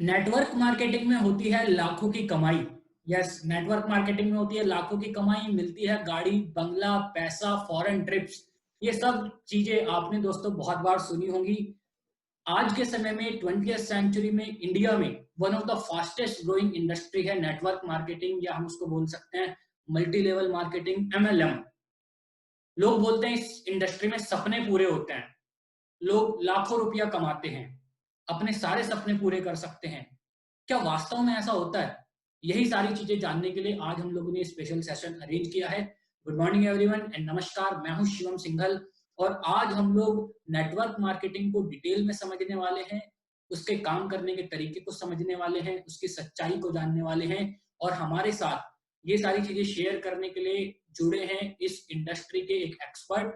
Network marketing में होती है लाखों की कमाई। यस, नेटवर्क मार्केटिंग में होती है लाखों की कमाई, मिलती है गाड़ी, बंगला, पैसा, फॉरेन ट्रिप्स। ये सब चीजें आपने दोस्तों बहुत बार सुनी होंगी। आज के समय में 20th सेंचुरी में इंडिया में one of the fastest growing industry है नेटवर्क मार्केटिंग, या हम उसको बोल सकते हैं मल्टी लेवल मार्केटिंग, एमएलएम। लोग बोलते हैं इस इंडस्ट्री में सपने पूरे होते हैं, लोग लाखों रुपया कमाते हैं, अपने सारे सपने पूरे कर सकते हैं। क्या वास्तव में ऐसा होता है? यही सारी चीजें जानने के लिए आज हम लोगों ने स्पेशल सेशन अरेंज किया है। गुड मॉर्निंग एवरीवन एंड नमस्कार, मैं हूं शिवम सिंघल। और आज हम लोग नेटवर्क मार्केटिंग को डिटेल में समझने वाले हैं, उसके काम करने के तरीके को समझने वाले हैं, उसकी सच्चाई को जानने वाले हैं। और हमारे साथ ये सारी चीजें शेयर करने के लिए जुड़े हैं इस इंडस्ट्री के एक एक्सपर्ट,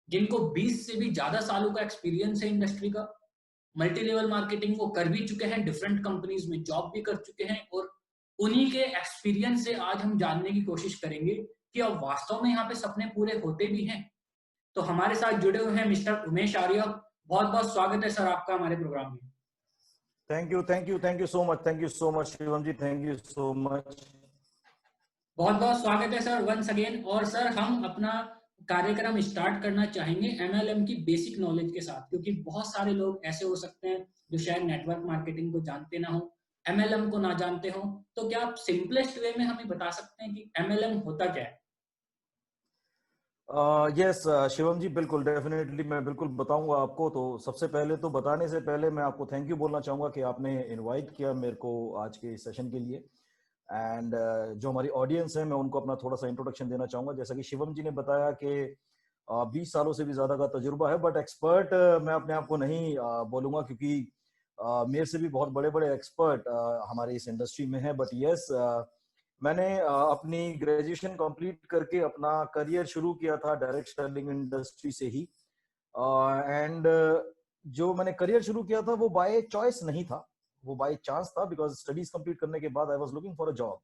जिनको 20 से भी ज्यादा सालों का एक्सपीरियंस है इंडस्ट्री का। मल्टी लेवल मार्केटिंग वो कर भी चुके हैं, डिफरेंट कंपनीज में जॉब भी कर चुके हैं, और उन्हीं के एक्सपीरियंस से आज हम जानने की कोशिश करेंगे कि अब वास्तव में यहाँ पे सपने पूरे होते भी हैं। तो हमारे साथ जुड़े हुए हैं मिस्टर उमेश आर्य। बहुत बहुत स्वागत है सर आपका हमारे प्रोग्राम में। Thank you so much Shivam ji, thank you so much. बहुत बहुत स्वागत है सर वंस अगेन। और सर हम अपना कार्यक्रम स्टार्ट करना चाहेंगे एमएलएम की बेसिक नॉलेज के साथ, क्योंकि बहुत सारे लोग ऐसे हो सकते हैं जो शायद नेटवर्क मार्केटिंग को जानते ना हो, एमएलएम को ना जानते हो। तो क्या आप सिंपलेस्ट वे में हमें बता सकते हैं कि एमएलएम होता क्या है? यस शिवम जी, बिल्कुल डेफिनेटली मैं बिल्कुल बताऊंगा आपको। तो सबसे पहले तो बताने से पहले मैं आपको थैंक यू बोलना चाहूंगा कि आपने इनवाइट किया मेरे को आज के सेशन के लिए। एंड जो हमारी ऑडियंस है मैं उनको अपना थोड़ा सा इंट्रोडक्शन देना चाहूंगा। जैसा कि शिवम जी ने बताया कि 20 सालों से भी ज्यादा का तजुर्बा है, बट एक्सपर्ट मैं अपने आप को नहीं बोलूंगा, क्योंकि मेरे से भी बहुत बड़े बड़े एक्सपर्ट हमारे इस इंडस्ट्री में है। बट यस, मैंने अपनी ग्रेजुएशन कंप्लीट करके अपना करियर शुरू किया था डायरेक्ट सेलिंग इंडस्ट्री से ही। एंड जो मैंने करियर शुरू किया था वो बाय चॉइस नहीं था, वो बाय चांस था, बिकॉज स्टडीज कंप्लीट करने के बाद I was looking for a job.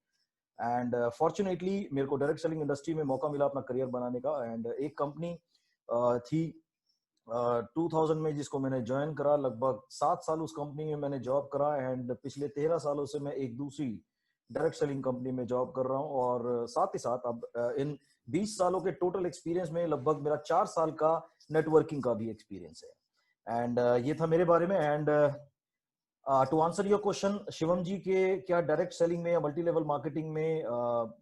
And fortunately मेरे को डायरेक्ट सेलिंग इंडस्ट्री में मौका मिला अपना करियर बनाने का। एंड एक कंपनी थी 2000 में जिसको मैंने ज्वाइन करा। लगभग 7 साल उस कंपनी में मैंने जॉब करा। एंड पिछले 13 सालों से मैं एक दूसरी डायरेक्ट सेलिंग कंपनी में जॉब कर रहा हूँ। और साथ ही साथ अब इन 20 सालों के टोटल एक्सपीरियंस में लगभग मेरा 4 साल का नेटवर्किंग का भी एक्सपीरियंस है। एंड ये था मेरे बारे में। And to answer your question Shivam ji के क्या डायरेक्ट सेलिंग में या मल्टी लेवल मार्केटिंग में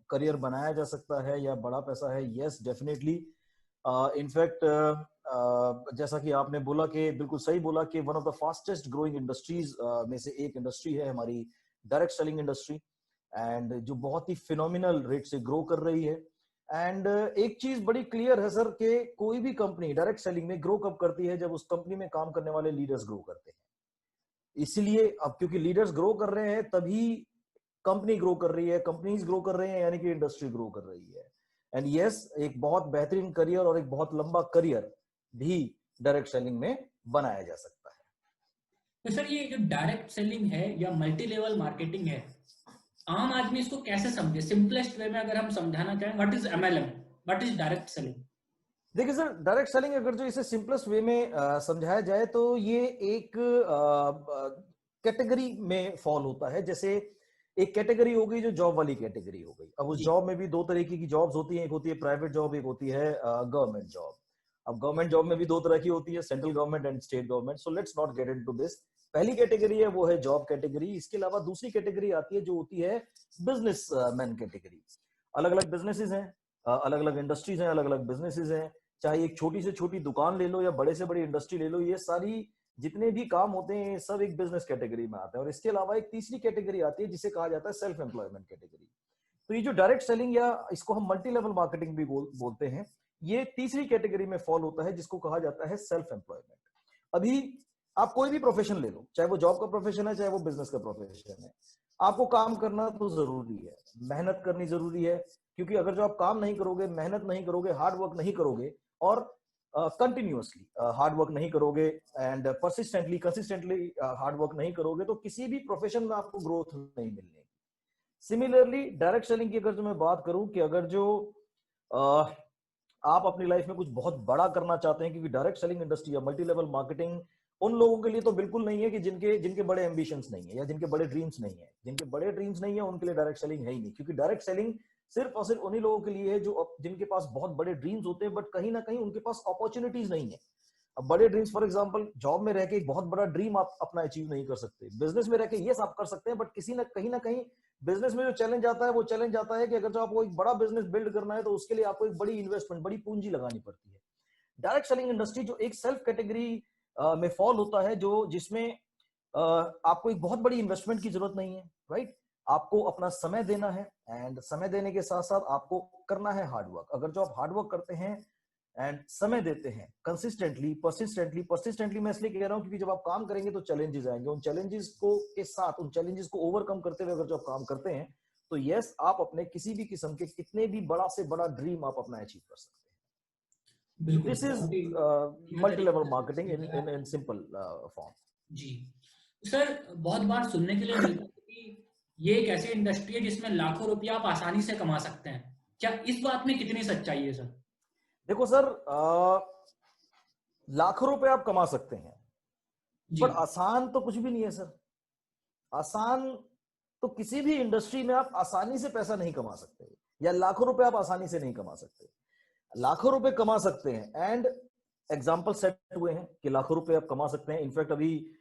करियर बनाया जा सकता है या बड़ा पैसा है? Yes, definitely. इनफैक्ट जैसा कि आपने बोला कि बिल्कुल सही बोला कि one of the fastest growing industries में से एक इंडस्ट्री है हमारी डायरेक्ट सेलिंग इंडस्ट्री, एंड जो बहुत ही फिनोमिनल रेट से ग्रो कर रही है। एंड एक चीज बड़ी क्लियर है सर कि कोई भी कंपनी डायरेक्ट सेलिंग में ग्रो कब करती है? जब उस कंपनी में काम करने वाले लीडर्स ग्रो करते हैं। इसलिए अब क्योंकि लीडर्स ग्रो कर रहे हैं तभी कंपनी ग्रो कर रही है, कंपनीज ग्रो कर रहे हैं, यानी कि इंडस्ट्री ग्रो कर रही है। एंड यस, एक बहुत बेहतरीन करियर और एक बहुत लंबा करियर भी डायरेक्ट सेलिंग में बनाया जा सकता है। तो सर ये जो डायरेक्ट सेलिंग है या मल्टी लेवल मार्केटिंग है, आम आदमी इसको कैसे समझे? सिंपलेस्ट वे में अगर हम समझाना चाहें, what is MLM, what is direct selling? देखिए सर, डायरेक्ट सेलिंग अगर जो इसे सिंपलेस्ट वे में समझाया जाए तो ये एक कैटेगरी में फॉल होता है। जैसे एक कैटेगरी हो गई जो जॉब वाली कैटेगरी हो गई। अब उस जी। जॉब में भी दो तरीके की जॉब्स होती हैं, एक होती है प्राइवेट जॉब, एक होती है गवर्नमेंट जॉब। अब गवर्नमेंट जॉब में भी दो तरह की होती है, central government and state government. So let's not get into this. पहली कैटेगरी है वो है जॉब कैटेगरी। इसके अलावा दूसरी कैटेगरी आती है जो होती है बिजनेस मैन कैटेगरी। अलग अलग बिजनेसेस हैं, अलग अलग इंडस्ट्रीज हैं, अलग अलग बिजनेसेस हैं। चाहे एक छोटी से छोटी दुकान ले लो या बड़े से बड़ी इंडस्ट्री ले लो, ये सारी जितने भी काम होते हैं सब एक बिजनेस कैटेगरी में आते हैं। और इसके अलावा एक तीसरी कैटेगरी आती है जिसे कहा जाता है सेल्फ एम्प्लॉयमेंट कैटेगरी। तो ये जो डायरेक्ट सेलिंग या इसको हम मल्टी लेवल मार्केटिंग भी बोलते हैं, ये तीसरी कैटेगरी में फॉल होता है जिसको कहा जाता है सेल्फ एम्प्लॉयमेंट। अभी आप कोई भी प्रोफेशन ले लो, चाहे वो जॉब का प्रोफेशन है चाहे वो बिजनेस का प्रोफेशन है, आपको काम करना तो जरूरी है, मेहनत करनी जरूरी है। क्योंकि अगर जो आप काम नहीं करोगे, मेहनत नहीं करोगे, हार्ड वर्क नहीं करोगे और कंटिन्यूअसली हार्ड वर्क नहीं करोगे एंड कंसिस्टेंटली हार्ड वर्क नहीं करोगे तो किसी भी प्रोफेशन में आपको ग्रोथ नहीं मिलने। सिमिलरली डायरेक्ट सेलिंग की अगर जो मैं बात करूं कि अगर जो uh, आप अपनी लाइफ में कुछ बहुत बड़ा करना चाहते हैं, क्योंकि डायरेक्ट सेलिंग इंडस्ट्री या मल्टी लेवल मार्केटिंग उन लोगों के लिए तो बिल्कुल नहीं है कि जिनके जिनके बड़े एम्बिशंस नहीं है या जिनके बड़े ड्रीम्स नहीं है। जिनके बड़े ड्रीम्स नहीं है उनके लिए डायरेक्ट सेलिंग है ही नहीं, क्योंकि डायरेक्ट सेलिंग सिर्फ और सिर्फ उन्हीं लोगों के लिए है जो जिनके पास बहुत बड़े ड्रीम्स होते हैं, बट कहीं ना कहीं उनके पास अपॉर्चुनिटीज नहीं है। अब बड़े ड्रीम्स, फॉर एग्जांपल जॉब में रह के एक बहुत बड़ा ड्रीम आप अपना अचीव नहीं कर सकते, बिजनेस में रह के यस आप कर सकते हैं, बट किसी ना कहीं बिजनेस में जो चैलेंज आता है वो चैलेंज आता है कि अगर जो आपको एक बड़ा बिजनेस बिल्ड करना है तो उसके लिए आपको एक बड़ी इन्वेस्टमेंट, बड़ी पूंजी लगानी पड़ती है। डायरेक्ट सेलिंग इंडस्ट्री जो एक सेल्फ कैटेगरी में फॉल होता है, जो जिसमें आपको एक बहुत बड़ी इन्वेस्टमेंट की जरूरत नहीं है, राइट? आपको अपना समय देना है, एंड समय देने के साथ साथ आपको करना है हार्डवर्क। अगर जो आप हार्डवर्क करते हैं एंड समय देते हैं कंसिस्टेंटली, परसिस्टेंटली मैं इसलिए कह रहा हूं क्योंकि जब आप काम करेंगे तो चैलेंजेस आएंगे, उन चैलेंजेस को के साथ उन चैलेंजेस को ओवरकम करते हुए अगर जो आप काम करते हैं तो यस आप अपने किसी भी किस्म के कितने भी बड़ा से बड़ा ड्रीम आप अपना अचीव कर सकते हैं। So बिल्कुल, this is बहुत ही multi-level तरीके से marketing explain करा in आपने। simple form. जी। सर, बहुत बार सुनने के लिए मिलता है कि ये एक ऐसी इंडस्ट्री है जिसमें लाखों रुपया आप आसानी से कमा सकते हैं। क्या इस बात में कितनी सच्चाई है सर? देखो सर, लाखों रुपए आप कमा सकते हैं, जी। पर आसान तो कुछ भी नहीं है सर। आसान तो किसी भी इंडस्ट्री में आप आसानी से पैसा नहीं कमा सकते, या लाखों रुपए आप आसानी से नहीं कमा सकते। लाखों रुपए कमा सकते हैं, एंड एग्जाम्पल सेट हुए हैं कि लाखों रुपए आप कमा सकते हैं। इनफैक्ट अभी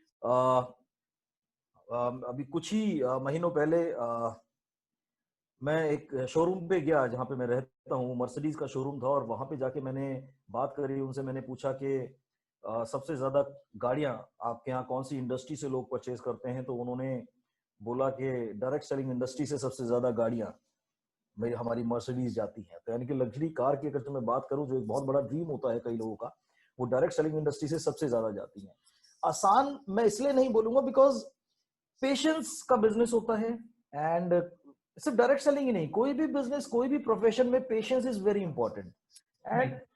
कुछ ही महीनों पहले मैं एक शोरूम पे गया जहां पे मैं रहता हूँ, मर्सिडीज का शोरूम था, और वहां पे जाके मैंने बात करी उनसे। मैंने पूछा कि सबसे ज्यादा गाड़ियां आपके यहाँ कौन सी इंडस्ट्री से लोग परचेज करते हैं, तो उन्होंने बोला कि डायरेक्ट सेलिंग इंडस्ट्री से सबसे ज्यादा गाड़ियां मेरी हमारी मर्सिडीज जाती हैं। तो यानी कि लग्जरी कार की अगर तो मैं बात करूं, जो एक बहुत बड़ा ड्रीम होता है कई लोगों का, वो डायरेक्ट सेलिंग इंडस्ट्री से सबसे ज्यादा जाती है। आसान मैं इसलिए नहीं बोलूंगा बिकॉज पेशेंस का बिजनेस होता है, एंड सिर्फ डायरेक्ट सेलिंग ही नहीं, कोई भी बिजनेस, कोई भी प्रोफेशन में patience is very important. And right.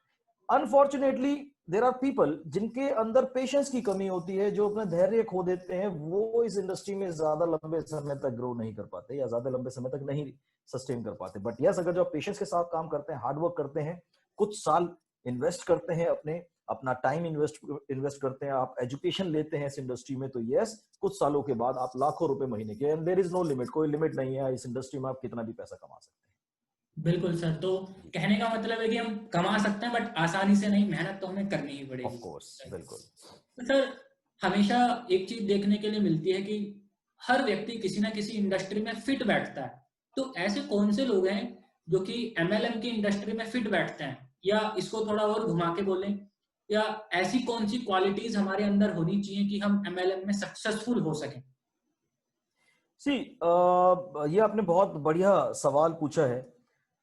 Unfortunately there are people जिनके अंदर पेशेंस की कमी होती है, जो अपना धैर्य खो देते हैं, वो इस इंडस्ट्री में ज्यादा लंबे समय तक ग्रो नहीं कर पाते या ज्यादा लंबे समय तक नहीं सस्टेन कर पाते। बट यस, अगर जो आप पेशेंस के साथ काम करते हैं, हार्डवर्क करते हैं, कुछ साल इन्वेस्ट करते हैं, अपना टाइम इन्वेस्ट करते हैं, आप एजुकेशन लेते हैं इस इंडस्ट्री में, तो यस कुछ सालों के बाद आप लाखों रुपए महीने के, and there is no limit, कोई लिमिट नहीं है इस इंडस्ट्री में, आप कितना भी पैसा कमा सकते हैं। बिल्कुल सर, तो जी, कहने का मतलब है कि हम कमा सकते हैं बट आसानी से नहीं, मेहनत तो हमें करनी ही ऑफ पड़ेगी। कोर्स, बिल्कुल। तो सर, हमेशा एक चीज देखने के लिए मिलती है कि हर व्यक्ति किसी ना किसी इंडस्ट्री में फिट बैठता है। तो ऐसे कौन से लोग हैं जो कि एमएलएम की इंडस्ट्री में फिट बैठते हैं, या इसको थोड़ा और घुमा के बोलें, या ऐसी कौन सी क्वालिटीज हमारे अंदर होनी चाहिए कि हम एमएलएम में सक्सेसफुल हो सकें? सी, ये आपने बहुत बढ़िया सवाल पूछा है,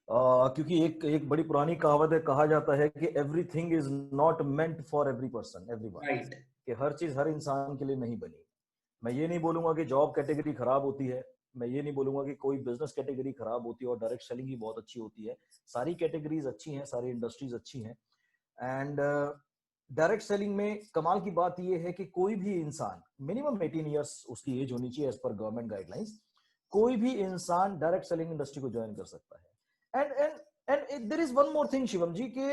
क्योंकि एक एक बड़ी पुरानी कहावत है, कहा जाता है कि everything is not meant for every person, everyone, right. कि हर चीज हर इंसान के लिए नहीं बनी। मैं ये नहीं बोलूंगा कि जॉब कैटेगरी खराब होती है, मैं ये नहीं बोलूंगा कि कोई बिजनेस कैटेगरी खराब होती है और डायरेक्ट सेलिंग ही बहुत अच्छी होती है। सारी कैटेगरीज अच्छी हैं, सारी इंडस्ट्रीज अच्छी हैं, एंड डायरेक्ट सेलिंग में कमाल की बात यह है कि कोई भी इंसान, मिनिमम 18 ईयर्स उसकी एज होनी चाहिए एज पर गवर्नमेंट गाइडलाइंस, कोई भी इंसान डायरेक्ट सेलिंग इंडस्ट्री को ज्वाइन कर सकता है। And there is one more thing Shivam ji, के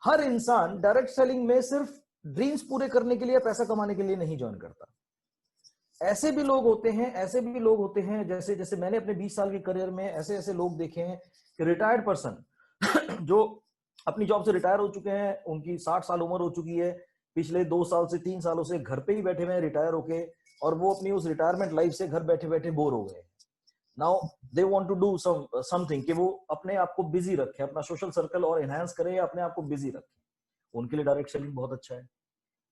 हर इंसान डायरेक्ट सेलिंग में सिर्फ ड्रीम्स पूरे करने के लिए, पैसा कमाने के लिए नहीं ज्वाइन करता। ऐसे भी लोग होते हैं, ऐसे भी लोग होते हैं, जैसे जैसे मैंने अपने 20 साल के करियर में ऐसे ऐसे लोग देखे हैं कि रिटायर्ड पर्सन जो अपनी जॉब से रिटायर हो चुके हैं, उनकी 60 साल उम्र हो चुकी है, पिछले 2 साल से 3 सालों से घर पे ही बैठे हुए हैं रिटायर होके, और वो अपनी उस रिटायरमेंट लाइफ से घर बैठे बैठे बोर हो गए। Now they want to do something कि वो अपने आप को बिजी रखें, अपना सोशल सर्कल और एनहांस करें, अपने आप को बिजी रखें। उनके लिए डायरेक्ट सेलिंग बहुत अच्छा है।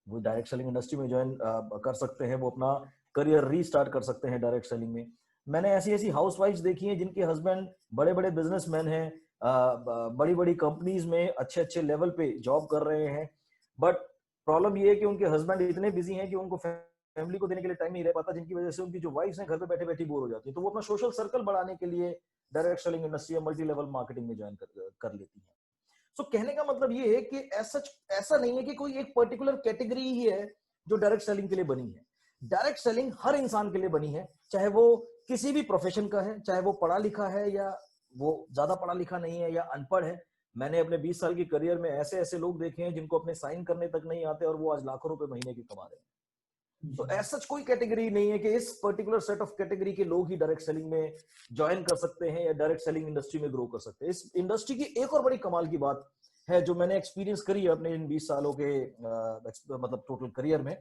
वो डायरेक्ट सेलिंग इंडस्ट्री में ज्वाइन कर सकते हैं, वो अपना करियर रीस्टार्ट कर सकते हैं डायरेक्ट सेलिंग में। मैंने ऐसी ऐसी हाउसवाइफ्स देखी हैं जिनके हस्बैंड बड़े बड़े बिजनेसमैन हैं, बड़ी बड़ी कंपनीज में अच्छे अच्छे लेवल पे जॉब कर रहे हैं, बट प्रॉब्लम ये है कि उनके हस्बैंड इतने बिजी हैं कि उनको फैमिली को देने के लिए टाइम नहीं रह पाता, जिनकी वजह से उनकी जो वाइफ्स हैं घर पे बैठे बैठे बोर हो जाती है। तो वो अपना सोशल सर्कल बढ़ाने के लिए डायरेक्ट सेलिंग इंडस्ट्री या मल्टी लेवल मार्केटिंग में ज्वाइन कर लेती है। सो कहने का मतलब ये है कि ऐसा नहीं है कि कोई एक पर्टिकुलर कैटेगरी ही है जो डायरेक्ट सेलिंग के लिए बनी है। डायरेक्ट सेलिंग हर इंसान के लिए बनी है, चाहे वो किसी भी प्रोफेशन का है, चाहे वो पढ़ा लिखा है या वो ज्यादा पढ़ा लिखा नहीं है या अनपढ़ है। मैंने अपने 20 साल की करियर में ऐसे ऐसे लोग देखे हैं जिनको अपने साइन करने तक नहीं आते और वो आज लाखों रुपए महीने की कमा रहे हैं। तो ऐसा कोई कैटेगरी नहीं है कि इस पर्टिकुलर सेट ऑफ कैटेगरी के लोग ही डायरेक्ट सेलिंग में ज्वाइन कर सकते हैं या डायरेक्ट सेलिंग इंडस्ट्री में ग्रो कर सकते हैं। इस इंडस्ट्री की एक और बड़ी कमाल की बात है जो मैंने एक्सपीरियंस करी है अपने इन 20 सालों के मतलब टोटल करियर में,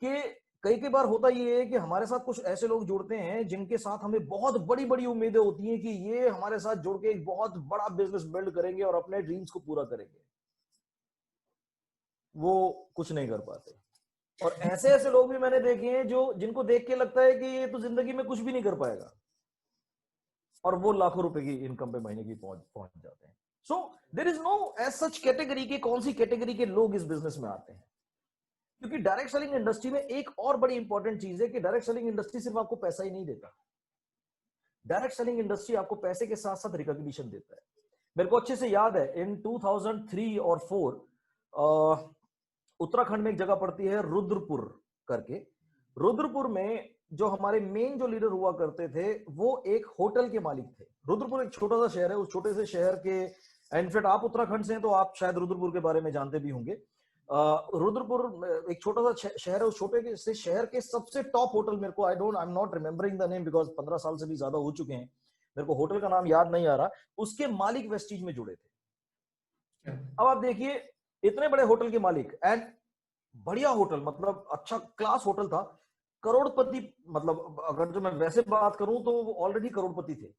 कि कई बार होता ये है कि हमारे साथ कुछ ऐसे लोग जुड़ते हैं जिनके साथ हमें बहुत बड़ी बड़ी उम्मीदें होती हैं कि ये हमारे साथ जुड़ के एक बहुत बड़ा बिजनेस बिल्ड करेंगे और अपने ड्रीम्स को पूरा करेंगे। वो कुछ नहीं कर पाते। और ऐसे ऐसे लोग भी मैंने देखे हैं जो जिनको देख के लगता है कि ये तो जिंदगी में कुछ भी नहीं कर पाएगा, और वो लाखों रुपए की इनकम पे महीने की पहुंच जाते हैं। So there is no age such category के कौन सी कैटेगरी के लोग इस बिजनेस में आते हैं, क्योंकि डायरेक्ट सेलिंग इंडस्ट्री में एक और बड़ी इंपॉर्टेंट चीज है कि डायरेक्ट सेलिंग इंडस्ट्री सिर्फ आपको पैसा ही नहीं देता। डायरेक्ट सेलिंग इंडस्ट्री आपको पैसे के साथ साथ रिकॉग्निशन देता है। मेरे को अच्छे से याद है इन 2003 और 4 उत्तराखंड में एक जगह पड़ती है रुद्रपुर करके। रुद्रपुर में जो हमारे मेन जो लीडर हुआ करते थे वो एक होटल के मालिक थे। रुद्रपुर एक छोटा सा शहर है, उस छोटे से शहर के, इनफैक्ट आप उत्तराखंड से हैं तो आप शायद रुद्रपुर के बारे में जानते भी होंगे। रुद्रपुर एक छोटा सा शहर है, उस छोटे से शहर के सबसे टॉप होटल, मेरे को I am not remembering the name because 15 साल से भी ज्यादा हो चुके हैं, मेरे को होटल का नाम याद नहीं आ रहा, उसके मालिक वेस्टीज में जुड़े थे। अब आप देखिए इतने बड़े होटल के मालिक, एंड बढ़िया होटल, मतलब अच्छा क्लास होटल था, करोड़पति, मतलब अगर जो मैं वैसे बात करूं तो वो ऑलरेडी करोड़पति थे,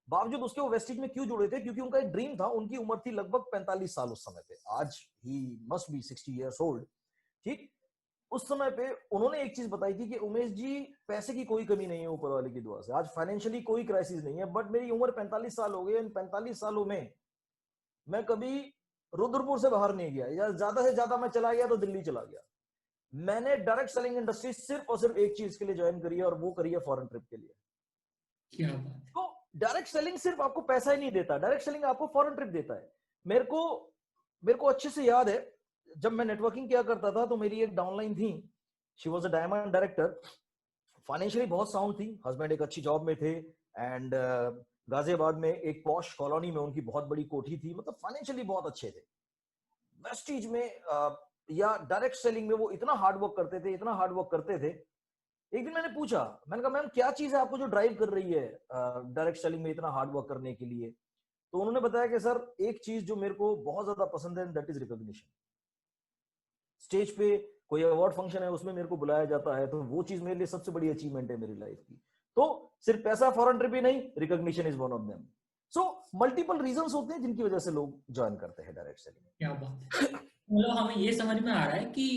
बावजूद उसके वो वेस्टिज में क्यों जुड़े थे? क्योंकि उनका एक ड्रीम था। उनकी उम्र थी लगभग 45 साल उस समय पे, आज he must be 60 years old, ठीक। उस समय पे उन्होंने एक चीज बताई थी कि उमेश जी, पैसे की कोई कमी नहीं है ऊपर वाले की दुआ से, आज फाइनेंशियली कोई क्राइसिस नहीं है, बट मेरी उम्र 45 साल हो गई, इन 45 सालों में मैं कभी रुद्रपुर से बाहर नहीं गया, या ज्यादा से ज्यादा मैं चला गया तो दिल्ली चला गया। मैंने डायरेक्ट सेलिंग इंडस्ट्री सिर्फ और सिर्फ एक चीज के लिए ज्वाइन करी है, और वो करी है फॉरेन ट्रिप के लिए। क्या बात। तो डायरेक्ट सेलिंग सिर्फ आपको पैसा ही नहीं देता, डायरेक्ट सेलिंग आपको फॉरेन ट्रिप देता है। मेरे को अच्छे से याद है जब मैं नेटवर्किंग किया करता था तो मेरी एक डाउनलाइन थी, she was a diamond director, financially बहुत साउंड थी, हस्बैंड एक अच्छी जॉब में थे, एंड गाजियाबाद में एक पॉश कॉलोनी में उनकी बहुत बड़ी कोठी थी, मतलब फाइनेंशियली बहुत अच्छे थे। वेस्टीज में या डायरेक्ट सेलिंग में वो इतना हार्ड वर्क करते थे, इतना हार्ड वर्क करते थे। एक दिन मैंने पूछा, मैंने कहा मैम क्या चीज है आपको जो ड्राइव कर रही है डायरेक्ट सेलिंग में इतना हार्ड वर्क करने के लिए? तो उन्होंने बताया कि सर एक चीज जो मेरे को बहुत ज्यादा पसंद है, दैट इज रिकॉग्निशन। स्टेज पे कोई अवार्ड फंक्शन है उसमें मेरे को बुलाया जाता है, तो वो चीज मेरे लिए सबसे बड़ी अचीवमेंट है मेरी लाइफ की। तो सिर्फ पैसा फॉरेन ट्रिप ही नहीं, recognition is one of them. So multiple reasons होते हैं जिनकी वजह से लोग ज्वाइन करते हैं डायरेक्ट सेलिंग। क्या बात है। मतलब हमें ये समझ में आ रहा है कि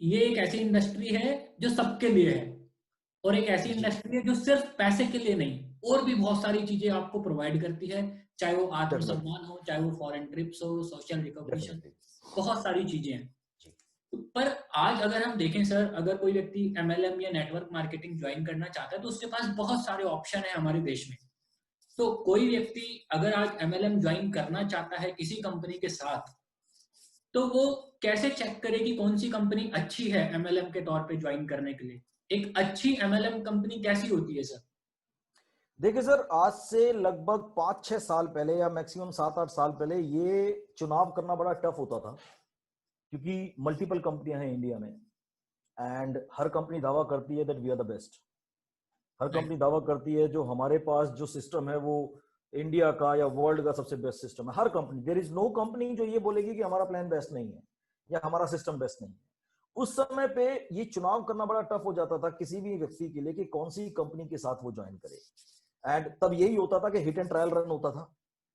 ये एक ऐसी इंडस्ट्री है जो सबके लिए है, और एक ऐसी इंडस्ट्री है जो सिर्फ पैसे के लिए नहीं, और भी बहुत सारी चीजें आपको प्रोवाइड करती है, चाहे वो आत्मसम्मान हो, चाहे वो फॉरेन ट्रिप्स हो, सोशल रिकॉग्निशन, बहुत सारी चीजें हैं। पर आज अगर हम देखें सर, अगर कोई व्यक्ति MLM या नेटवर्क मार्केटिंग ज्वाइन करना चाहता है तो उसके पास बहुत सारे ऑप्शन है हमारे देश में। तो कोई व्यक्ति अगर आज MLM ज्वाइन करना चाहता है किसी कंपनी के साथ, तो वो कैसे चेक करे कि कौन सी कंपनी अच्छी है MLM के तौर पे ज्वाइन करने के लिए? एक अच्छी MLM कंपनी कैसी होती है सर? देखिए सर, आज से लगभग 5-6 साल पहले या मैक्सिमम 7-8 साल पहले ये चुनाव करना बड़ा टफ होता था, क्योंकि मल्टीपल कंपनियां हैं इंडिया में, एंड हर कंपनी दावा करती है that we are the best. हर कंपनी दावा करती है जो हमारे पास जो सिस्टम है वो इंडिया का या वर्ल्ड का सबसे बेस्ट सिस्टम है। हर company, there is no company जो ये बोलेगी कि हमारा प्लान बेस्ट नहीं है या हमारा सिस्टम बेस्ट नहीं है। उस समय पे ये चुनाव करना बड़ा टफ हो जाता था किसी भी व्यक्ति के लिए कि कौन सी कंपनी के साथ वो ज्वाइन करे, एंड तब यही होता था कि हिट एंड ट्रायल रन होता था।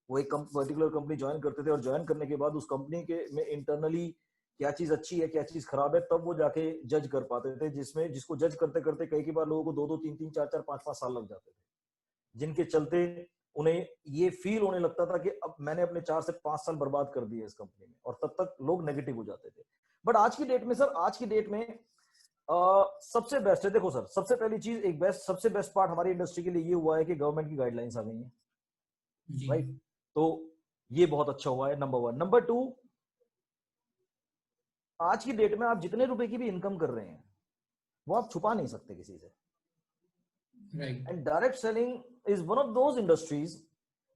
वो एक पर्टिकुलर कंपनी ज्वाइन करते थे और ज्वाइन करने के बाद उस कंपनी के में इंटरनली क्या चीज अच्छी है क्या चीज खराब है, तब वो जाके जज कर पाते थे, जिसको जज करते करते कई बार लोगों को 2-2, 3-3, 4-4, 5-5 साल लग जाते थे, जिनके चलते उन्हें ये फील होने लगता था कि अब मैंने अपने 4 से 5 साल बर्बाद कर दिए इस कंपनी में, और तब तक लोग नेगेटिव हो जाते थे। बट आज की डेट में सर, आज की डेट में सबसे बेस्ट है। देखो सर, सबसे पहली चीज, सबसे बेस्ट पार्ट हमारी इंडस्ट्री के लिए ये हुआ है कि गवर्नमेंट की गाइडलाइंस आ गई हैं, राइट? तो ये बहुत अच्छा हुआ है, नंबर 1। नंबर 2, आज की डेट में आप जितने रुपए की भी इनकम कर रहे हैं वो आप छुपा नहीं सकते किसी से, right. And direct selling is one of those industries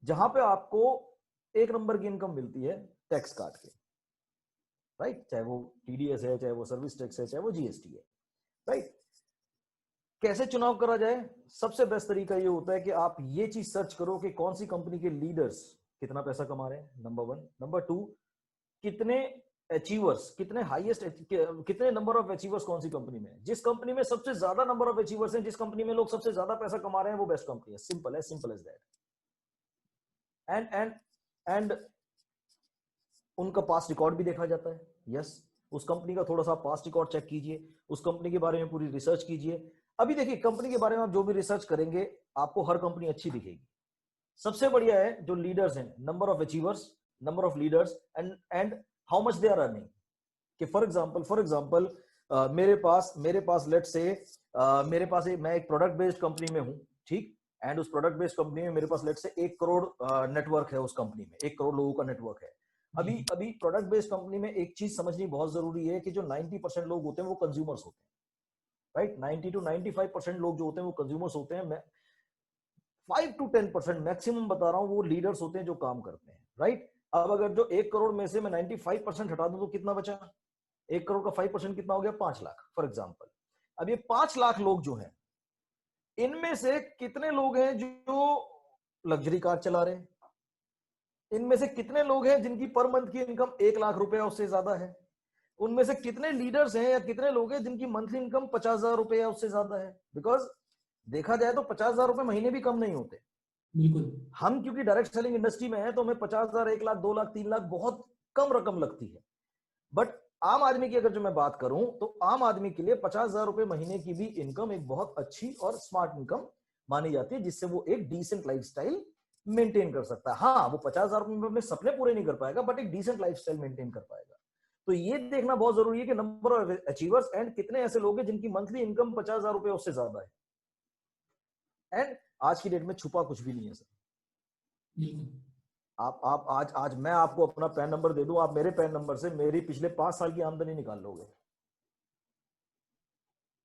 जहां पे आपको एक नंबर की इनकम मिलती है टैक्स काट के, राइट? चाहे वो टीडीएस है, चाहे वो सर्विस टैक्स है, चाहे वो जीएसटी है, राइट? कैसे चुनाव करा जाए? सबसे बेस्ट तरीका ये होता है कि आप ये चीज सर्च करो कि कौन सी कंपनी के लीडर्स कितना पैसा कमा रहे हैं, नंबर 1। नंबर 2, कितने अचीवर्स, कितने हाईएस्ट, कितने नंबर ऑफ अचीवर्स कौन सी कंपनी में है। जिस कंपनी में सबसे ज्यादा नंबर ऑफ अचीवर्स हैं, जिस कंपनी में लोग सबसे ज्यादा पैसा कमा रहे हैं, वो बेस्ट कंपनी है। Simple as that. एंड उनका पास्ट रिकॉर्ड भी देखा जाता है। यस, उस कंपनी का थोड़ा सा पास्ट रिकॉर्ड चेक कीजिए, उस कंपनी के बारे में पूरी रिसर्च कीजिए। अभी देखिए, कंपनी के बारे में आप जो भी रिसर्च करेंगे, आपको हर कंपनी अच्छी दिखेगी। सबसे बढ़िया है जो लीडर्स हैं, number of achievers, number of leaders, and how much they are earning. कि फॉर एग्जांपल मेरे पास लेट से मैं एक प्रोडक्ट बेस्ड कंपनी में हूं, ठीक? एंड उस प्रोडक्ट बेस्ड कंपनी में मेरे पास लेट से 1 करोड़ नेटवर्क है। उस कंपनी में 1 करोड़ लोगों का नेटवर्क है। अभी प्रोडक्ट बेस्ड कंपनी में एक चीज समझनी बहुत जरूरी है कि जो 90% लोग होते हैं वो कंज्यूमर्स होते हैं, राइट? 90 to 95% लोग जो होते हैं वो कंज्यूमर्स होते हैं। मैं 5 to 10% मैक्सिमम बता रहा हूं, वो लीडर्स होते हैं जो काम करते हैं, राइट? अब अगर जो 1 करोड़ में से मैं 95% हटा दूं तो कितना बचा? 1 करोड़ का 5% कितना हो गया? 5 लाख, फॉर एग्जाम्पल। अब ये 5 लाख लोग जो हैं, इनमें से कितने लोग हैं जो लग्जरी कार चला रहे हैं? इनमें से कितने लोग हैं जिनकी पर मंथ की इनकम 1 लाख रुपए उससे ज्यादा है? उनमें से कितने लीडर्स हैं या कितने लोग हैं जिनकी मंथली इनकम 50,000 रुपए या उससे ज्यादा है? बिकॉज देखा जाए तो 50,000 रुपए महीने भी कम नहीं होते। बिल्कुल। हम क्योंकि डायरेक्ट सेलिंग इंडस्ट्री में है तो हमें 50,000, 1 लाख, 2 लाख, 3 लाख बहुत कम रकम लगती है। बट आम आदमी की अगर जो मैं बात करूं तो आम आदमी के लिए 50,000 रुपए महीने की भी इनकम एक बहुत अच्छी और स्मार्ट इनकम मानी जाती है, जिससे वो एक डिसेंट लाइफस्टाइल मेंटेन कर सकता है। हाँ, वो 50,000 रुपए में अपने सपने पूरे नहीं कर पाएगा, बट एक डिसेंट लाइफस्टाइल मेंटेन कर पाएगा। तो ये देखना बहुत जरूरी है कि नंबर ऑफ अचीवर्स एंड कितने ऐसे लोग हैं जिनकी मंथली इनकम 50,000 रुपए उससे ज्यादा है। एंड आज की डेट में छुपा कुछ भी नहीं है सर। आप आज मैं आपको अपना पैन नंबर दे दूं, आप मेरे पैन नंबर से मेरी पिछले 5 साल की आमदनी निकाल लोगे।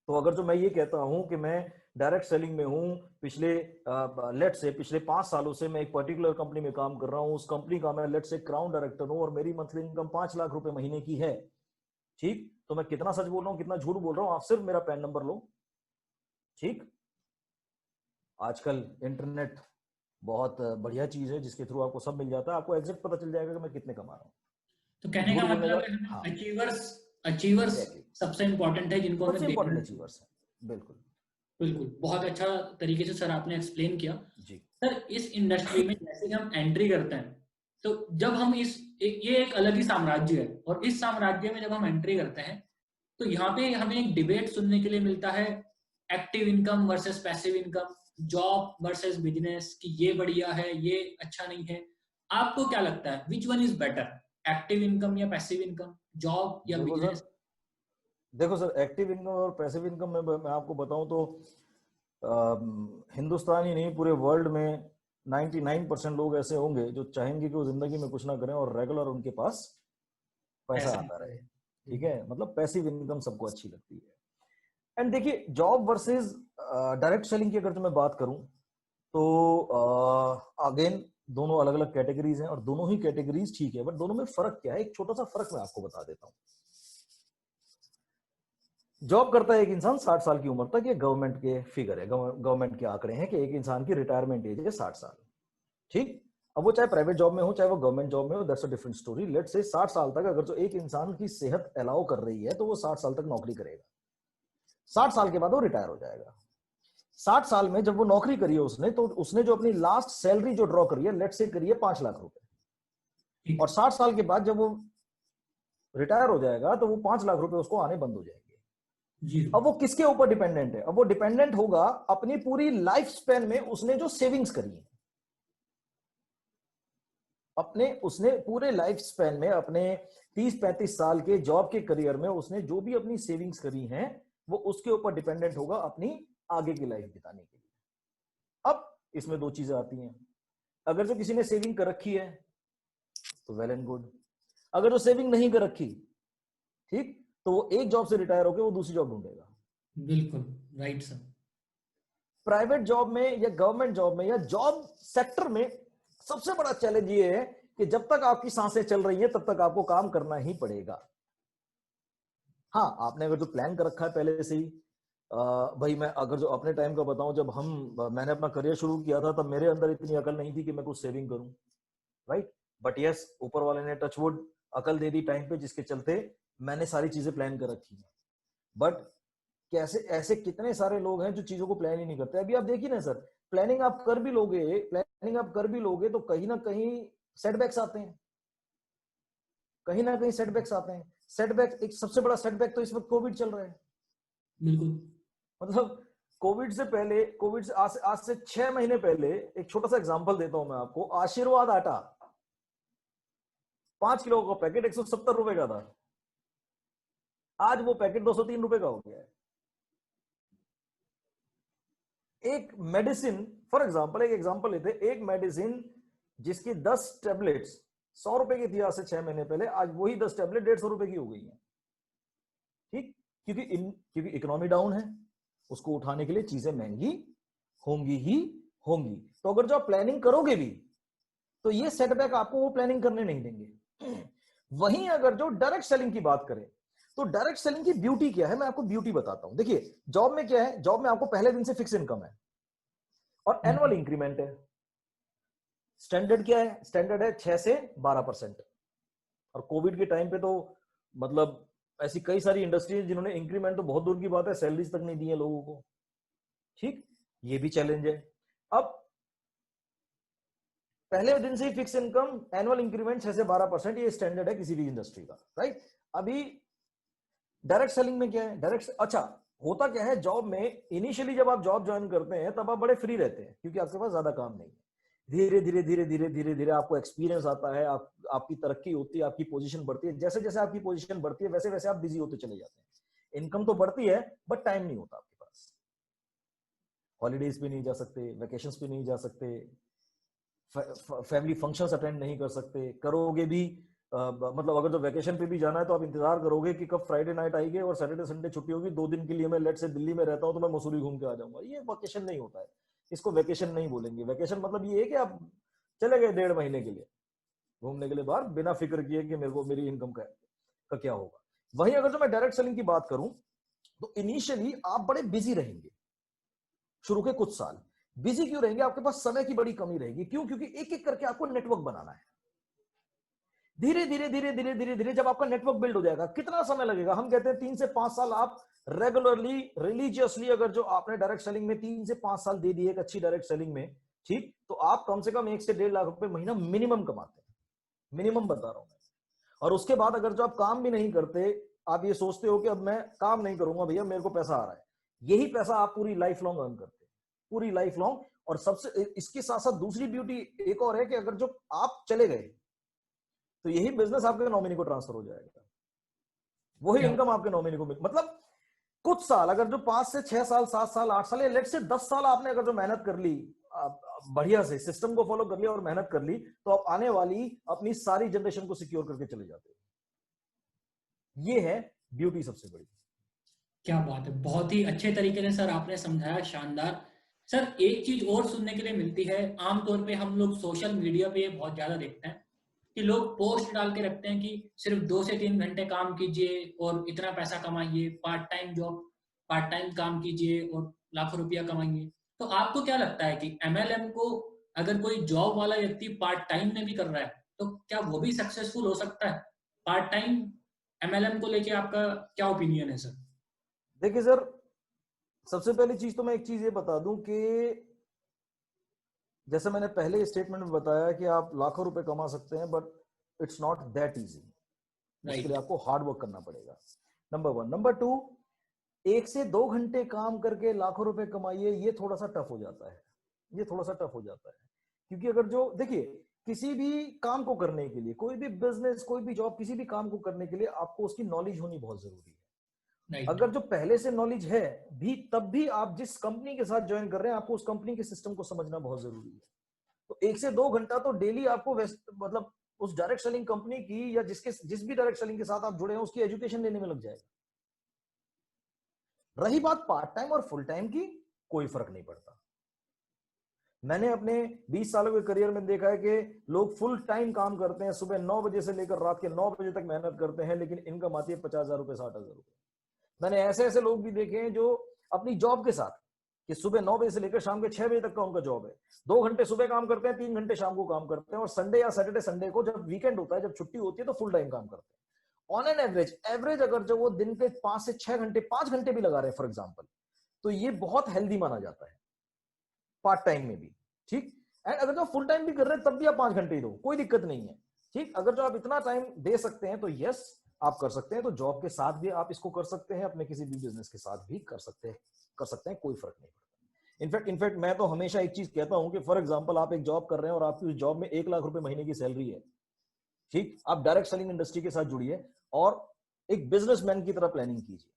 तो अगर जो मैं ये कहता हूं कि मैं डायरेक्ट सेलिंग में हूं, पिछले 5 सालों से मैं एक पर्टिकुलर कंपनी में काम कर रहा हूं, उस कंपनी का मैं लेट से क्राउन डायरेक्टर हूं और मेरी मंथली इनकम 5 लाख रुपए महीने की है, ठीक? तो मैं कितना सच बोल रहा हूं, कितना झूठ बोल रहा हूं, आप सिर्फ मेरा पैन नंबर लो, ठीक? आजकल इंटरनेट बहुत बढ़िया चीज है जिसके थ्रू आपको सब मिल जाता है, आपको एग्जैक्ट पता चल जाएगा कि मैं कितने कमा रहा हूँ। तो कहने का मतलब है हाँ, अचीवर्स सबसे इंपॉर्टेंट है, जिनको हमें इंपॉर्टेंट अचीवर्स है। बिल्कुल बिल्कुल, बहुत अच्छा तरीके से सर आपने एक्सप्लेन किया जी। सर, इस इंडस्ट्री में जैसे कि हम एंट्री करते हैं, तो जब हम ये एक अलग ही साम्राज्य है, और इस साम्राज्य में जब हम एंट्री करते हैं तो यहाँ पे हमें एक डिबेट सुनने के लिए मिलता है, active income versus passive income, job versus business, कि ये बढ़िया है, ये अच्छा नहीं है। आपको क्या लगता है, which one is better, active income या पैसिव इनकम, जॉब या बिजनेस? देखो सर, एक्टिव इनकम और पैसिव इनकम में मैं आपको बताऊं तो हिंदुस्तान ही नहीं, पूरे वर्ल्ड में 99% लोग ऐसे होंगे जो चाहेंगे कि वो जिंदगी में कुछ ना करें और रेगुलर उनके पास पैसा आता रहे, ठीक है? मतलब पैसिव इनकम सबको अच्छी लगती है। एंड देखिए, जॉब वर्सेस डायरेक्ट सेलिंग की अगर तो मैं बात करूं तो अगेन दोनों अलग अलग कैटेगरीज हैं और दोनों ही कैटेगरीज ठीक है, बट दोनों में फर्क क्या है? एक छोटा सा फर्क मैं आपको बता देता हूं। जॉब करता है एक इंसान 60 साल की उम्र तक, ये गवर्नमेंट के फिगर है, गवर्नमेंट के आंकड़े हैं कि एक इंसान की रिटायरमेंट एज है 60 साल, ठीक? अब वो चाहे प्राइवेट जॉब में हो चाहे वो गवर्नमेंट जॉब में हो, that's a different story. Let say 60 साल तक अगर जो एक इंसान की सेहत अलाउ कर रही है तो वो 60 साल तक नौकरी करेगा। 60 साल के बाद वो रिटायर हो जाएगा। 60 साल में जब वो नौकरी करी है उसने, तो उसने जो अपनी लास्ट सैलरी जो ड्रॉ करी है, लेट से करी है 5 लाख रुपए, और 60 साल के बाद जब वो रिटायर हो जाएगा तो वो 5 लाख रुपए उसको आने बंद हो जाएंगे। अब वो किसके ऊपर डिपेंडेंट है? अब वो डिपेंडेंट होगा अपनी पूरी लाइफ स्पेन में उसने जो सेविंग्स करी है, उसने पूरे लाइफ स्पेन में अपने 30-35 साल के जॉब के करियर में उसने जो भी अपनी सेविंग्स करी हैं, वो उसके ऊपर डिपेंडेंट होगा अपनी आगे की लाइफ बिताने के लिए। अब इसमें 2 चीजें आती हैं। अगर जो किसी ने सेविंग कर रखी है तो वेल एंड गुड, अगर जो सेविंग नहीं कर रखी, ठीक, तो वो एक जॉब से रिटायर होकर वो दूसरी जॉब ढूंढेगा। बिल्कुल राइट सर। प्राइवेट जॉब में या गवर्नमेंट जॉब में या जॉब सेक्टर में सबसे बड़ा चैलेंज ये है कि जब तक आपकी सांसें चल रही है तब तक आपको काम करना ही पड़ेगा। हाँ, आपने अगर जो प्लान कर रखा है पहले से ही, भाई मैं अगर जो अपने टाइम का बताऊं, जब मैंने अपना करियर शुरू किया था तब मेरे अंदर इतनी अकल नहीं थी कि मैं कुछ सेविंग करूं, राइट। बट यस, ऊपर वाले ने टचवुड अकल दे दी टाइम पे, जिसके चलते मैंने सारी चीजें प्लान कर रखी है। बट कैसे ऐसे कितने सारे लोग हैं जो चीजों को प्लान ही नहीं करते। अभी आप देखिए ना सर, प्लानिंग आप कर भी लोगे तो कहीं ना कहीं सेटबैक्स आते हैं, कहीं ना कहीं सेटबैक्स आते हैं। सेटबैक, एक सबसे बड़ा सेटबैक तो इस वक्त कोविड चल रहा है। बिल्कुल। मतलब कोविड से आज से 6 महीने पहले, एक छोटा सा एग्जांपल देता हूं मैं आपको। आशीर्वाद आटा 5 किलो का पैकेट 170 रुपए का था, आज वो पैकेट 203 रुपए का हो गया है। एक मेडिसिन, फॉर एग्जांपल, एक एग्जांपल लेते, एक मेडिसिन जिसकी 10 टैबलेट्स 100 रुपए की थी आज से 6 महीने पहले, आज वही 10 टैबलेट 150 रुपए की हो गई है। ठीक, क्योंकि इकोनॉमी डाउन है, उसको उठाने के लिए चीजें महंगी होंगी ही होंगी। तो अगर जो आप प्लानिंग करोगे भी तो ये सेटबैक आपको वो प्लानिंग करने नहीं देंगे। वहीं अगर जो डायरेक्ट सेलिंग की बात करें, तो डायरेक्ट सेलिंग की ब्यूटी क्या है, मैं आपको ब्यूटी बताता हूं। देखिए, जॉब में क्या है, जॉब में आपको पहले दिन से फिक्स इनकम है और एनुअल इंक्रीमेंट है। स्टैंडर्ड क्या है, स्टैंडर्ड है 6 से 12%। और कोविड के टाइम पे तो मतलब ऐसी कई सारी इंडस्ट्रीज जिन्होंने इंक्रीमेंट तो बहुत दूर की बात है, सैलरीज तक नहीं दी है लोगों को। ठीक, ये भी चैलेंज है। अब पहले दिन से ही फिक्स इनकम, एनुअल इंक्रीमेंट 6 से 12%, ये स्टैंडर्ड है किसी भी इंडस्ट्री का, राइट। अभी डायरेक्ट सेलिंग में क्या है, अच्छा, होता क्या है जॉब में, इनिशियली जब आप जॉब ज्वाइन करते हैं तब आप बड़े फ्री रहते हैं क्योंकि आपके पास ज्यादा काम नहीं है। धीरे धीरे धीरे धीरे धीरे धीरे आपको एक्सपीरियंस आता है, आपकी तरक्की होती है, आपकी पोजीशन बढ़ती है। जैसे जैसे आपकी पोजीशन बढ़ती है वैसे वैसे आप बिजी होते चले जाते हैं। इनकम तो बढ़ती है बट टाइम नहीं होता आपके पास। हॉलीडेज पे नहीं जा सकते, वेकेशंस पे नहीं जा सकते, फैमिली फंक्शंस अटेंड नहीं कर सकते, करोगे भी मतलब अगर तो वैकेशन पे भी जाना है तो आप इंतजार करोगे कि कब फ्राइडे नाइट आएगी और सैटरडे संडे छुट्टी होगी, 2 दिन के लिए मैं लेट से दिल्ली में रहता हूं तो मैं मसूरी घूम के आ जाऊंगा। ये वैकेशन नहीं होता है, इसको वैकेशन नहीं बोलेंगे। वैकेशन मतलब ये है कि आप चले गए 1.5 महीने के लिए घूमने के लिए बाहर, बिना फिक्र किए कि मेरे को मेरी इनकम का क्या होगा। वहीं अगर जो मैं डायरेक्ट सेलिंग की बात करूं तो इनिशियली आप बड़े बिजी रहेंगे। शुरू के कुछ साल बिजी क्यों रहेंगे, आपके पास समय की बड़ी कमी रहेगी। क्यों? क्योंकि एक एक करके आपको नेटवर्क बनाना है। धीरे धीरे धीरे धीरे धीरे धीरे जब आपका नेटवर्क बिल्ड हो जाएगा, कितना समय लगेगा, हम कहते हैं 3 से 5 साल। आप रेगुलरली, रिलीजियसली अगर जो आपने डायरेक्ट सेलिंग में 3 से 5 साल दे दिए एक अच्छी डायरेक्ट सेलिंग में, ठीक, तो आप कम से कम 1 से 1.5 लाख रुपए महीना मिनिमम कमाते हैं, मिनिमम बता रहा हूं मैं। और उसके बाद अगर जो आप काम भी नहीं करते, आप ये सोचते हो कि अब मैं काम नहीं करूंगा भैया, मेरे को पैसा आ रहा है, यही पैसा आप पूरी लाइफ लॉन्ग अर्न करते हैं, पूरी लाइफ लॉन्ग। और सबसे इसके साथ साथ दूसरी ब्यूटी एक और है कि अगर जो आप चले गए तो यही बिजनेस आपके नॉमिनी को ट्रांसफर हो जाएगा, वही इनकम आपके नॉमिनी को मतलब कुछ साल, अगर जो 5 से 6 साल, 7 साल, 8 साल या लेट से 10 साल आपने अगर जो मेहनत कर ली, बढ़िया से सिस्टम को फॉलो कर लिया और मेहनत कर ली, तो आप आने वाली अपनी सारी जनरेशन को सिक्योर करके चले जाते हो। ये है ब्यूटी सबसे बड़ी। क्या बात है, बहुत ही अच्छे तरीके से सर आपने समझाया, शानदार। सर एक चीज और सुनने के लिए मिलती है, आमतौर पे हम लोग सोशल मीडिया पे बहुत ज्यादा देखते हैं कि लोग पोस्ट डाल के रखते हैं कि सिर्फ 2 से 3 घंटे काम कीजिए और इतना पैसा कमाइए, part time job, part time काम कीजिए और लाखों रुपया कमाइए। तो आपको क्या लगता है कि एमएलएम को अगर कोई जॉब वाला व्यक्ति पार्ट टाइम में भी कर रहा है तो क्या वो भी सक्सेसफुल हो सकता है? पार्ट टाइम एमएलएम को लेके आपका क्या ओपिनियन है सर? देखिए सर, सबसे पहली चीज तो मैं एक चीज ये बता दूं कि जैसे मैंने पहले स्टेटमेंट में बताया कि आप लाखों रुपए कमा सकते हैं, but it's not that easy. उसके लिए आपको हार्ड वर्क करना पड़ेगा, नंबर 1। नंबर 2, 1 से 2 घंटे काम करके लाखों रुपए कमाइए, ये थोड़ा सा टफ हो जाता है, ये थोड़ा सा टफ हो जाता है। क्योंकि अगर जो देखिए, किसी भी काम को करने के लिए, कोई भी बिजनेस, कोई भी जॉब, किसी भी काम को करने के लिए आपको उसकी नॉलेज होनी बहुत जरूरी है। अगर जो पहले से नॉलेज है भी, तब भी आप जिस कंपनी के साथ ज्वाइन कर रहे हैं, आपको उस कंपनी के सिस्टम को समझना बहुत जरूरी है। तो 1 से 2 घंटा तो डेली आपको मतलब उस डायरेक्ट सेलिंग कंपनी की या जिस भी डायरेक्ट सेलिंग के साथ आप जुड़े हैं उसकी एजुकेशन लेने में लग जाएगा। रही बात पार्ट टाइम और फुल टाइम की, कोई फर्क नहीं पड़ता। मैंने अपने 20 सालों के करियर में देखा है कि लोग फुल टाइम काम करते हैं, सुबह 9 बजे से लेकर रात के 9 बजे तक मेहनत करते हैं, लेकिन इनकम आती है 50,000 रुपए, 60,000 रुपए। मैंने ऐसे ऐसे लोग भी देखे हैं जो अपनी जॉब के साथ, कि सुबह 9 बजे से लेकर शाम के 6 बजे तक का उनका जॉब है, 2 घंटे सुबह काम करते हैं, 3 घंटे शाम को काम करते हैं, और संडे या सैटरडे संडे को जब वीकेंड होता है, जब छुट्टी होती है, तो फुल टाइम काम करते हैं। ऑन एन एवरेज अगर जो वो दिन के 5 से 6 घंटे, 5 घंटे भी लगा रहे हैं फॉर एग्जाम्पल, तो ये बहुत हेल्दी माना जाता है पार्ट टाइम में भी। ठीक, एंड अगर जो फुल टाइम भी कर रहे हैं तब भी आप 5 घंटे ही दो, कोई दिक्कत नहीं है। ठीक, अगर जो आप इतना टाइम दे सकते हैं तो यस आप कर सकते हैं। तो जॉब के साथ भी आप इसको कर सकते हैं, अपने किसी भी बिजनेस के साथ भी कर सकते हैं, कोई फर्क नहीं पड़ता। इनफैक्ट मैं तो हमेशा एक चीज कहता हूं कि फॉर एग्जांपल आप एक जॉब कर रहे हैं और आपकी उस जॉब में 1 लाख रुपए महीने की सैलरी है। ठीक, आप डायरेक्ट सेलिंग इंडस्ट्री के साथ जुड़िए और एक बिजनेसमैन की तरह प्लानिंग कीजिए,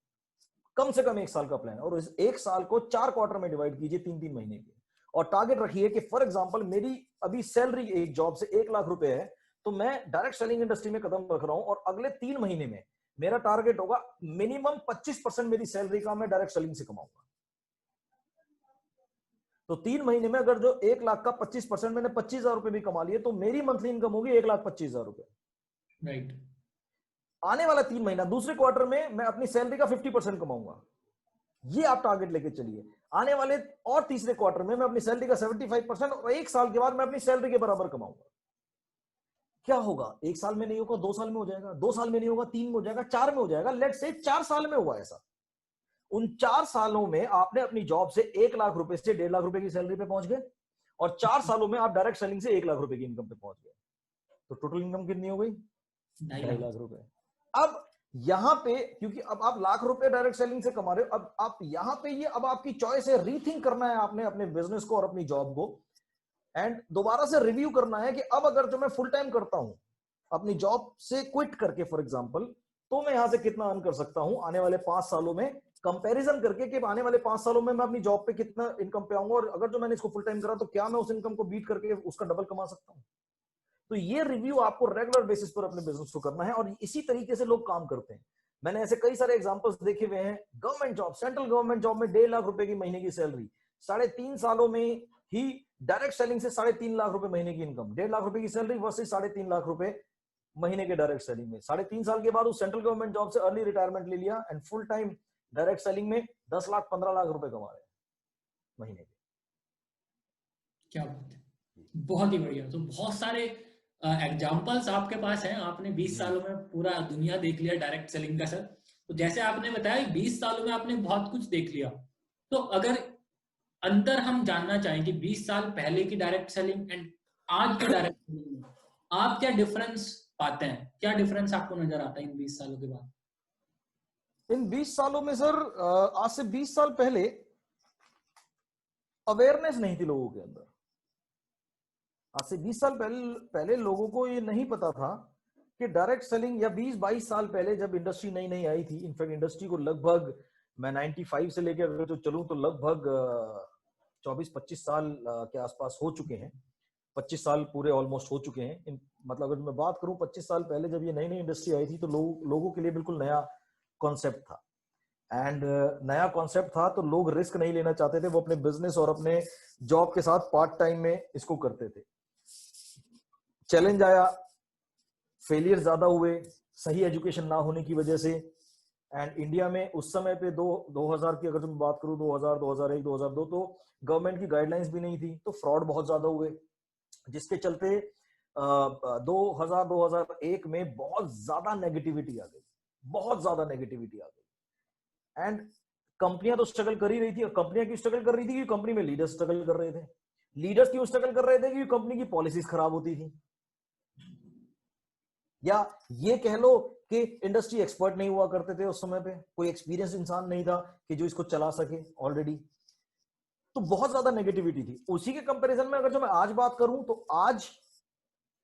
कम से कम 1 साल का प्लान, और इस 1 साल को 4 क्वार्टर में डिवाइड कीजिए, 3-3 महीने के, और टारगेट रखिए कि फॉर एग्जांपल मेरी अभी सैलरी एक जॉब से 1 लाख रुपए है, तो मैं डायरेक्ट सेलिंग इंडस्ट्री में कदम रख रहा हूं और अगले 3 महीने में मेरा टारगेट होगा मिनिमम 25% मेरी सैलरी का मैं डायरेक्ट सेलिंग से कमाऊंगा। तो 3 महीने में अगर जो 1 लाख का 25% मैंने 25,000 रुपए भी कमा लिए, तो मेरी मंथली इनकम होगी 1,25,000 रुपए। राइट। आने वाला 3 महीना, दूसरे क्वार्टर में मैं अपनी सैलरी का 50% कमाऊंगा। ये आप टारगेट लेके चलिए। आने वाले और तीसरे क्वार्टर में मैं अपनी सैलरी का 75%, और 1 साल के बाद मैं अपनी सैलरी के बराबर कमाऊंगा। क्या होगा? 1 साल में नहीं होगा, 2 साल में हो जाएगा, 2 साल में नहीं होगा, 3 में हो जाएगा, 4 में हो जाएगा, लेट्स से 4 साल में हुआ ऐसा। उन 4 सालों में आपने अपनी जॉब से 1 लाख रुपए से 1.5 लाख रुपए की सैलरी पे पहुंच गए, और 4 सालों में आप डायरेक्ट सेलिंग से 1 लाख रुपए की इनकम पे पहुंच गए। तो टोटल इनकम कितनी हो गई? 2.5 लाख रुपए। अब यहां पे क्योंकि अब आप लाख रुपए डायरेक्ट सेलिंग से कमा रहे हो, अब आप यहां पे ये अब आपकी चॉइस है, रीथिंक करना है आपने अपने बिजनेस को और अपनी जॉब को, एंड दोबारा से रिव्यू करना है कि अब अगर जो मैं फुल टाइम करता हूं अपनी जॉब से क्विट करके फॉर एग्जांपल, तो मैं यहां से कितना अर्न कर सकता हूं आने वाले 5 सालों में, कंपैरिजन करके कि आने वाले 5 सालों में मैं अपनी जॉब पे कितना इनकम पे आऊंगा, और अगर जो मैंने इसको फुल टाइम करा तो क्या मैं उस इनकम को बीट करके उसका डबल कमा सकता हूं। तो ये रिव्यू आपको रेगुलर बेसिस पर अपने बिजनेस को करना है, और इसी तरीके से लोग काम करते हैं। मैंने ऐसे कई सारे एग्जांपल्स देखे हुए हैं। Government job, central government job में 1.5 लाख रुपए की महीने की सैलरी, 3.5 सालों में ही डायरेक्ट सेलिंग से 3.5 लाख रुपए महीने की इनकम, 1.5 लाख रुपए की सैलरी वर्सेस 3.5 लाख रुपए महीने के डायरेक्ट सेलिंग में। 3.5 साल के बाद उस सेंट्रल गवर्नमेंट जॉब से अर्ली रिटायरमेंट ले लिया, and full time direct selling में 10 लाख 15 लाख रुपए कमा रहे हैं महीने के। क्या बात है, बहुत ही बढ़िया। तो बहुत सारे एग्जाम्पल्स आपके पास हैं, आपने 20 सालों में पूरा दुनिया देख लिया डायरेक्ट सेलिंग का। सर, तो जैसे आपने बताया 20 सालों में आपने बहुत कुछ देख लिया, तो अगर अंतर हम जानना चाहें कि 20 साल पहले की डायरेक्ट सेलिंग एंड आज की डायरेक्ट सेलिंग में आप क्या डिफरेंस पाते हैं, क्या डिफरेंस आपको नजर आता है इन 20 सालों के बाद? इन 20 सालों में सर, आज से 20 साल पहले अवेयरनेस नहीं थी लोगों के अंदर। आज से 20 साल पहले लोगों को ये नहीं पता था कि डायरेक्ट सेलिंग, या 20-22 साल पहले जब इंडस्ट्री नई नई आई थी, इनफैक्ट इंडस्ट्री को लगभग मैं 95 से लेकर अगर जो चलूं तो लगभग 24-25 साल के आसपास हो चुके हैं। 25 साल पूरे ऑलमोस्ट हो चुके हैं। मतलब अगर मैं बात करूं 25 साल पहले जब ये नई नई इंडस्ट्री आई थी, तो लोगों के लिए बिल्कुल नया कॉन्सेप्ट था, एंड नया कॉन्सेप्ट था तो लोग रिस्क नहीं लेना चाहते थे। वो अपने बिजनेस और अपने जॉब के साथ पार्ट टाइम में इसको करते थे। चैलेंज आया, फेलियर ज्यादा हुए सही एजुकेशन ना होने की वजह से, एंड इंडिया में उस समय पे 2000 की अगर मैं बात करूं, 2000, 2001, 2002, तो गवर्नमेंट की गाइडलाइंस भी नहीं थी, तो फ्रॉड बहुत ज्यादा हुए, जिसके चलते 2001 में बहुत ज्यादा नेगेटिविटी आ गई, बहुत ज्यादा नेगेटिविटी आ गई। एंड कंपनियां तो स्ट्रगल कर ही रही थी, और कंपनियां क्यों स्ट्रगल कर रही थी? क्योंकि कंपनी में लीडर्स स्ट्रगल कर रहे थे। लीडर्स क्यों स्ट्रगल कर रहे थे? क्योंकि कंपनी की पॉलिसीज खराब होती थी, या ये कह लो कि इंडस्ट्री एक्सपर्ट नहीं हुआ करते थे उस समय पे, कोई एक्सपीरियंस इंसान नहीं था कि जो इसको चला सके ऑलरेडी। तो बहुत ज्यादा नेगेटिविटी थी। उसी के कंपैरिजन में अगर जो मैं आज बात करूं, तो आज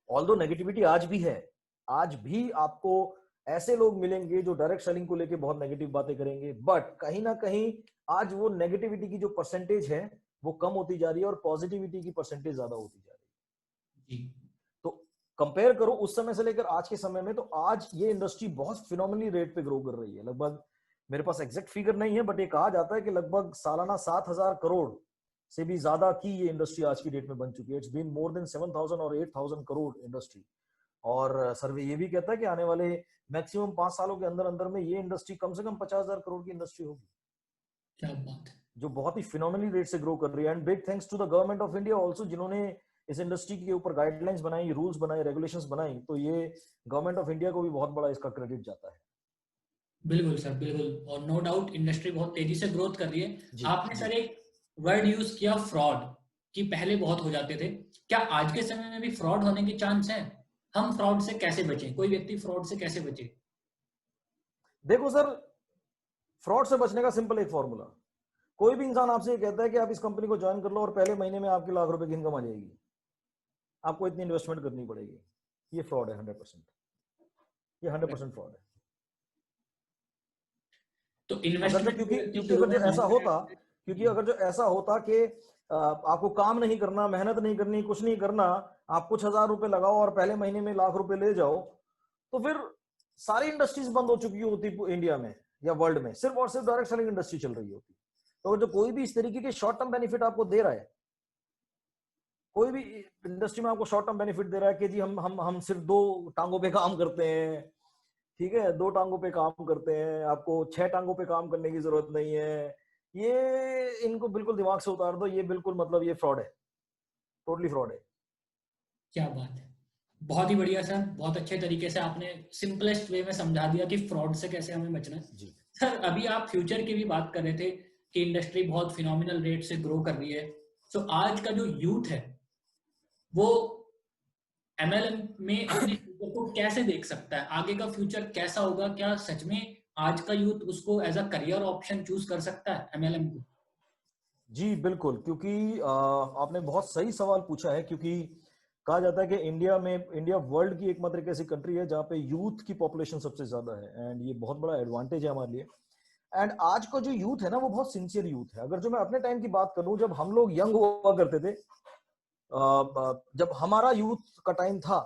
ऑल्दो नेगेटिविटी आज भी है, आज भी आपको ऐसे लोग मिलेंगे जो डायरेक्ट सेलिंग को लेके बहुत नेगेटिव बातें करेंगे, बट कहीं ना कहीं आज वो नेगेटिविटी की जो परसेंटेज है वो कम होती जा रही है, और पॉजिटिविटी की परसेंटेज ज्यादा होती जा रही है। तो कंपेयर करो उस समय से लेकर आज के समय में, तो आज ये इंडस्ट्री बहुत फिनोमिनली रेट पे ग्रो कर रही है। लगभग, मेरे पास एग्जैक्ट फिगर नहीं है, बट ये कहा जाता है कि लगभग सालाना 7,000 करोड़ से भी ज्यादा की ये इंडस्ट्री आज की डेट में बन चुकी है। इट्स बीन मोर देन 7,000 और 8,000 करोड़ इंडस्ट्री। और सर्वे ये भी कहता है कि आने वाले मैक्सिमम 5 सालों के अंदर अंदर में ये इंडस्ट्री कम से कम 50,000 करोड़ की इंडस्ट्री होगी, क्या बात है। जो बहुत ही फिनोमिनल रेट से ग्रो कर रही है। And big thanks to the government of India also, जिन्होंने इस इंडस्ट्री के ऊपर गाइडलाइंस बनाई, रूल्स बनाए, रेगुलेशंस बनाई, तो ये गवर्नमेंट ऑफ इंडिया को भी बहुत बड़ा इसका क्रेडिट जाता है। बिल्कुल सर, बिल्कुल। और नो डाउट इंडस्ट्री बहुत तेजी से ग्रोथ कर रही है। जी आपने जी। सर एक वर्ड यूज किया फ्रॉड, कि पहले बहुत हो जाते थे। क्या आज के समय में भी फ्रॉड होने के चांस है? हम फ्रॉड से कैसे बचें? कोई व्यक्ति फ्रॉड से कैसे बचे? देखो सर, फ्रॉड से बचने का सिंपल एक फॉर्मूला, कोई भी इंसान आपसे ये कहता है कि आप इस कंपनी को ज्वाइन कर लो और पहले महीने में आपकी लाख रुपए की इनकम आ जाएगी, आपको इतनी इन्वेस्टमेंट करनी पड़ेगी, ये फ्रॉड है 100%। ये 100% फ्रॉड है। तो अगर जो इन्वेस्टमेंट क्योंकि व्यक्ति क्योंकि शुरू अगर में जो ऐसा मांगता होता है। क्योंकि अगर जो ऐसा होता कि आपको काम नहीं करना, मेहनत नहीं करनी, कुछ नहीं करना, आप कुछ हजार रुपए लगाओ और पहले महीने में लाख रुपए ले जाओ, तो फिर सारी इंडस्ट्रीज बंद हो चुकी होती इंडिया में या वर्ल्ड में, सिर्फ और सिर्फ डायरेक्ट सेलिंग इंडस्ट्री चल रही होती। तो अगर जो कोई भी इस तरीके के शॉर्ट टर्म बेनिफिट आपको दे रहा है, कोई भी इंडस्ट्री में आपको शॉर्ट टर्म बेनिफिट दे रहा है कि जी हम सिर्फ दो टांगों पे काम करते हैं, ठीक है, दो टांगों पे काम करते हैं, आपको 6 टांगों पे काम करने की जरूरत नहीं है, ये इनको बिल्कुल दिमाग से उतार दो। ये बिल्कुल मतलब ये फ्रॉड है, टोटली फ्रॉड है। क्या बात है। बहुत ही बढ़िया सर, बहुत अच्छे तरीके से आपने सिंपलेस्ट वे में समझा दिया कि फ्रॉड से कैसे हमें बचना है। जी सर अभी आप फ्यूचर की भी बात कर रहे थे कि इंडस्ट्री बहुत फिनोमिनल रेट से ग्रो कर रही है। तो आज का जो यूथ है वो एमएलएम में अपने फ्यूचर को कैसे देख सकता है? आगे का फ्यूचर कैसा होगा? क्या सच में आज का यूथ उसको as a career option choose कर सकता है एमएलएम को? जी बिल्कुल, क्योंकि आपने बहुत सही सवाल पूछा है, क्योंकि कहा जाता है कि इंडिया वर्ल्ड की एकमात्र एक ऐसी कंट्री है जहाँ पे यूथ की पॉपुलेशन सबसे ज्यादा है, एंड ये बहुत बड़ा एडवांटेज है हमारे लिए। एंड आज का जो यूथ है ना, वो बहुत सिंसियर यूथ है। अगर जो मैं अपने टाइम की बात करूं, जब हम लोग यंग हुआ करते थे, जब हमारा यूथ का टाइम था,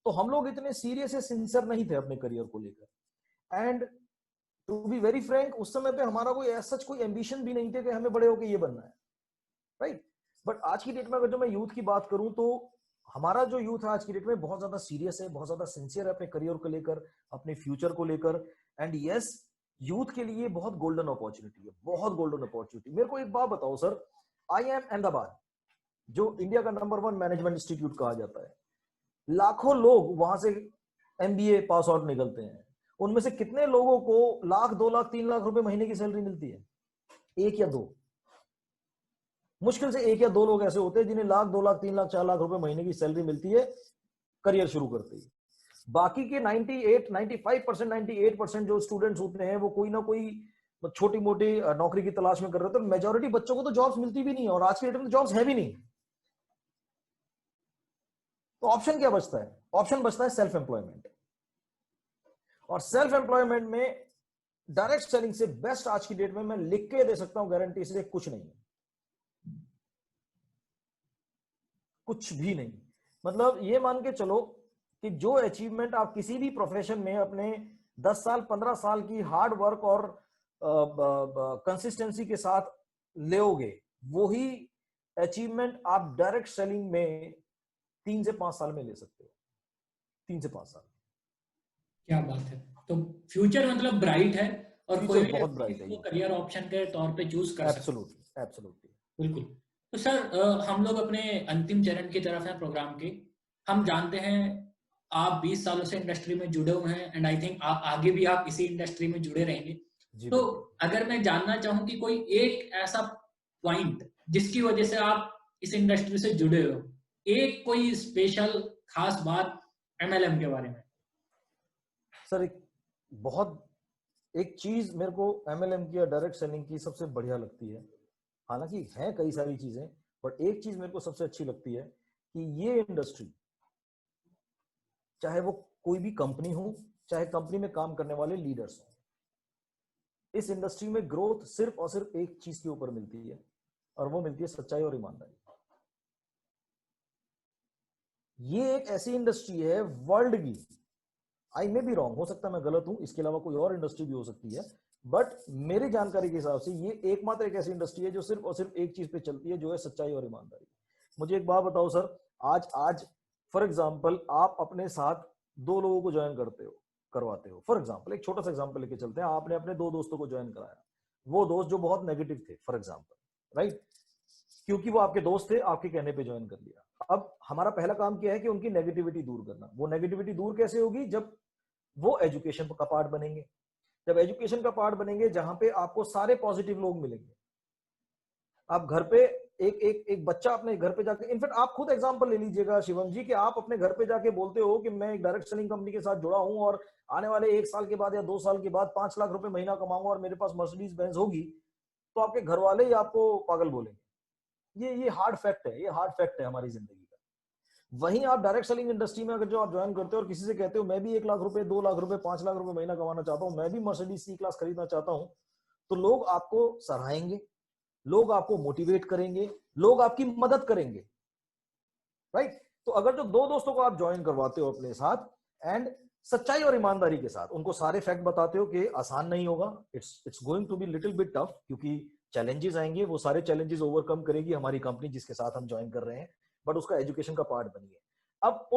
तो हम लोग इतने सीरियस या सिंसियर नहीं थे अपने करियर को लेकर। And to be very frank, उस समय पे हमारा कोई ऐसा कोई एम्बिशन भी नहीं थे कि हमें बड़े होकर ये बनना है, राइट। बट आज की डेट में अगर जो मैं यूथ की बात करूं, तो हमारा जो यूथ है आज की डेट में बहुत ज्यादा सीरियस है, बहुत ज्यादा सिंसियर है अपने करियर को लेकर, अपने फ्यूचर को लेकर। एंड यस, यूथ के लिए बहुत गोल्डन अपॉर्चुनिटी है, बहुत गोल्डन अपॉर्चुनिटी। मेरे को एक बात बताओ सर, IIM अहमदाबाद, जो इंडिया का नंबर 1 मैनेजमेंट इंस्टीट्यूट कहा जाता है, लाखों लोग वहां से MBA पास आउट निकलते हैं, उनमें से कितने लोगों को लाख, 2 लाख, 3 लाख रुपए महीने की सैलरी मिलती है? एक या दो, मुश्किल से एक या दो लोग ऐसे होते हैं जिन्हें लाख, 2 लाख, 3 लाख, 4 लाख रुपए महीने की सैलरी मिलती है करियर शुरू करते ही। बाकी के 98, 95%, 98% जो स्टूडेंट्स होते हैं, वो कोई ना कोई छोटी मोटी नौकरी की तलाश में कर रहे होते हैं। मेजोरिटी बच्चों को तो जॉब्स मिलती भी नहीं है, और आज के डेट में जॉब्स है भी नहीं। तो ऑप्शन क्या बचता है? ऑप्शन बचता है सेल्फ एम्प्लॉयमेंट। और सेल्फ एम्प्लॉयमेंट में डायरेक्ट सेलिंग से बेस्ट आज की डेट में मैं लिख के दे सकता हूं गारंटी से, कुछ नहीं है, कुछ भी नहीं। मतलब ये मान के चलो कि जो अचीवमेंट आप किसी भी प्रोफेशन में अपने 10 साल 15 साल की हार्ड वर्क और कंसिस्टेंसी के साथ लेओगे, वही अचीवमेंट आप डायरेक्ट सेलिंग में 3 से 5 साल में ले सकते हो। 3 से 5 साल। क्या बात है। तो फ्यूचर मतलब ब्राइट है, और कोई फ्यूचर भी बहुत व्यक्ति ब्राइट है इसको ये। करियर ऑप्शन के तौर पे चूज कर सकता है। Absolutely, absolutely. बिल्कुल। तो सर हम लोग अपने अंतिम चरण की तरफ हैं प्रोग्राम के। हम जानते हैं आप 20 सालों से इंडस्ट्री में जुड़े हुए हैं, एंड आई थिंक आप आगे भी आप इसी इंडस्ट्री में जुड़े रहेंगे। जी तो बिल्कुल। अगर मैं जानना चाहूँ कि कोई एक ऐसा पॉइंट जिसकी वजह से आप इस इंडस्ट्री से जुड़े हो, एक कोई स्पेशल खास बात एमएलएम के बारे में। सर बहुत एक चीज मेरे को MLM की या डायरेक्ट सेलिंग की सबसे बढ़िया लगती है, हालांकि है कई सारी चीजें, बट एक चीज मेरे को सबसे अच्छी लगती है कि ये इंडस्ट्री, चाहे वो कोई भी कंपनी हो, चाहे कंपनी में काम करने वाले लीडर्स हो, इस इंडस्ट्री में ग्रोथ सिर्फ और सिर्फ एक चीज के ऊपर मिलती है, और वो मिलती है सच्चाई और ईमानदारी। ये एक ऐसी इंडस्ट्री है वर्ल्ड की, आई मे बी रॉन्ग, हो सकता है मैं गलत हूं, इसके अलावा कोई और इंडस्ट्री भी हो सकती है, बट मेरी जानकारी के हिसाब से ये एकमात्र एक ऐसी इंडस्ट्री है जो सिर्फ और सिर्फ एक चीज पे चलती है, जो है सच्चाई और ईमानदारी। मुझे एक बात बताओ सर, आज आज फॉर एग्जाम्पल आप अपने साथ दो लोगों को ज्वाइन करवाते हो। फॉर एग्जाम्पल एक छोटा सा एग्जाम्पल लेके चलते हैं, आपने अपने दो दोस्तों को ज्वाइन कराया, वो दोस्त जो बहुत नेगेटिव थे फॉर एग्जाम्पल, राइट, क्योंकि वो आपके दोस्त थे, आपके कहने पे ज्वाइन कर लिया। अब हमारा पहला काम क्या है कि उनकी नेगेटिविटी दूर करना। वो नेगेटिविटी दूर कैसे होगी? जब वो एजुकेशन का पार्ट बनेंगे। जब एजुकेशन का पार्ट बनेंगे, जहां पे आपको सारे पॉजिटिव लोग मिलेंगे। आप घर पे एक बच्चा अपने घर पे जाके, इनफैक्ट आप खुद एग्जांपल ले लीजिएगा शिवम जी, कि आप अपने घर पे जाके बोलते हो कि मैं एक डायरेक्ट सेलिंग कंपनी के साथ जुड़ा हूं और आने वाले 1 साल के बाद या 2 साल के बाद 5 लाख रुपए महीना कमाऊंगा और मेरे पास मर्सिडीज बेंज होगी, तो आपके घर वाले ही आपको पागल बोलेंगे। ये हार्ड फैक्ट है, ये हार्ड फैक्ट है हमारी जिंदगी का। वहीं आप डायरेक्ट सेलिंग इंडस्ट्री में अगर जो आप ज्वाइन करते हो और किसी से कहते हो मैं भी 1 लाख रुपए, 2 लाख रुपए, 5 लाख रुपए महीना कमाना चाहता हूँ, मैं भी मर्सिडीज सी क्लास खरीदना चाहता हूँ, तो लोग आपको सराहेंगे, लोग आपको मोटिवेट करेंगे, लोग आपकी मदद करेंगे, राइट। तो अगर जो दो दोस्तों को आप ज्वाइन करवाते हो अपने साथ एंड सच्चाई और ईमानदारी के साथ उनको सारे फैक्ट बताते हो कि आसान नहीं होगा, it's going to be little bit tough, क्योंकि चैलेंजेस आएंगे, वो सारे चैलेंजेस ओवरकम करेगी हमारी कंपनी जिसके साथ हम ज्वाइन कर रहे हैं, बट उसका एजुकेशन का पार्ट बनिए। अब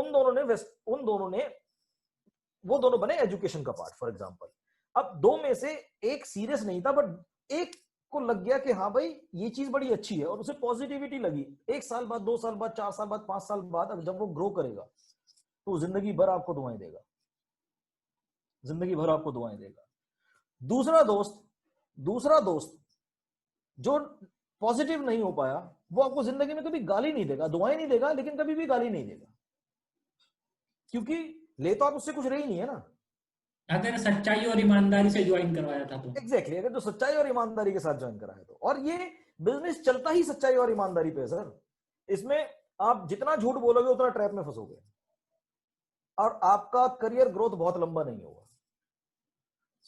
वो दोनों बने एजुकेशन का पार्ट फॉर एग्जांपल। अब दो में से एक सीरियस नहीं था, बट एक को लग गया कि हाँ भाई ये चीज बड़ी अच्छी है और उसे पॉजिटिविटी लगी। 1 साल बाद, 2 साल बाद, 4 साल बाद, 5 साल बाद, अब जब वो ग्रो करेगा तो जिंदगी भर आपको दुआएं देगा, जिंदगी भर आपको दुआएं देगा। दूसरा दोस्त जो पॉजिटिव नहीं हो पाया, वो आपको जिंदगी में कभी गाली नहीं देगा, दुआएं नहीं देगा, लेकिन कभी भी गाली नहीं देगा, क्योंकि ले तो आप उससे कुछ रही नहीं है ना। अगर सच्चाई और ईमानदारी से ज्वाइन करवाया था तो एग्जैक्टली, अगर जो सच्चाई और ईमानदारी के साथ ज्वाइन करा है तो। और ये बिजनेस चलता ही सच्चाई और ईमानदारी पे है सर। इसमें आप जितना झूठ बोलोगे उतना ट्रैप में फंसोगे और आपका करियर ग्रोथ बहुत लंबा नहीं होगा।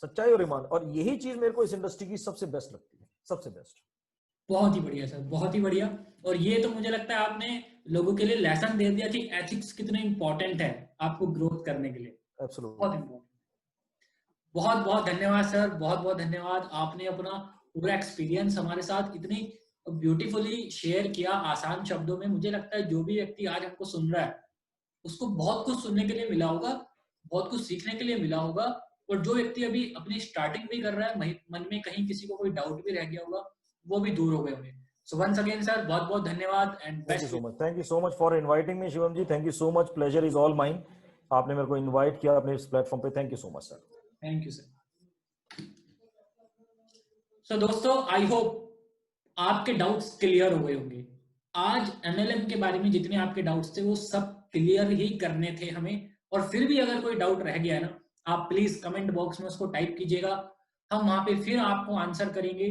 सच्चाई और ईमान, और यही चीज मेरे को इस इंडस्ट्री की सबसे बेस्ट लगती है, सबसे बेस्ट। बहुत ही बढ़िया सर, बहुत ही बढ़िया। और ये तो मुझे लगता है आपने लोगों के लिए लेसन दे दिया कि एथिक्स कितने इंपॉर्टेंट है आपको ग्रोथ करने के लिए। एब्सोल्युटली, बहुत इंपॉर्टेंट। बहुत बहुत धन्यवाद सर, बहुत बहुत धन्यवाद। आपने अपना पूरा एक्सपीरियंस हमारे साथ इतनी ब्यूटीफुली शेयर किया आसान शब्दों में। मुझे लगता है जो भी व्यक्ति आज हमको सुन रहा है उसको बहुत कुछ सुनने के लिए मिला होगा, बहुत कुछ सीखने के लिए मिला होगा। और जो व्यक्ति अभी अपनी स्टार्टिंग भी कर रहा है, मन में कहीं किसी को कोई डाउट भी रह गया होगा, वो भी दूर हो गए होंगे। सो वंस अगेन सर, बहुत बहुत धन्यवाद and thank you so much, thank you so much for inviting me Shivam ji, thank you so much, pleasure is all mine. आपने मेरे को इनवाइट किया अपने इस प्लेटफॉर्म पे, thank you so much sir. Thank you sir. So दोस्तों, I hope आपके doubts clear हो गए होंगे। आज एमएलएम के बारे में जितने आपके डाउट्स थे वो सब क्लियर ही करने थे हमें। और फिर भी अगर कोई डाउट रह गया है ना, आप प्लीज कमेंट बॉक्स में उसको टाइप कीजिएगा, हम वहां पे फिर आपको आंसर करेंगे।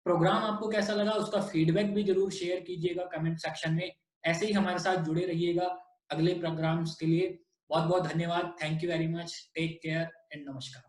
प्रोग्राम आपको कैसा लगा उसका फीडबैक भी जरूर शेयर कीजिएगा कमेंट सेक्शन में। ऐसे ही हमारे साथ जुड़े रहिएगा अगले प्रोग्राम्स के लिए। बहुत बहुत धन्यवाद, thank you very much, take care and नमस्कार।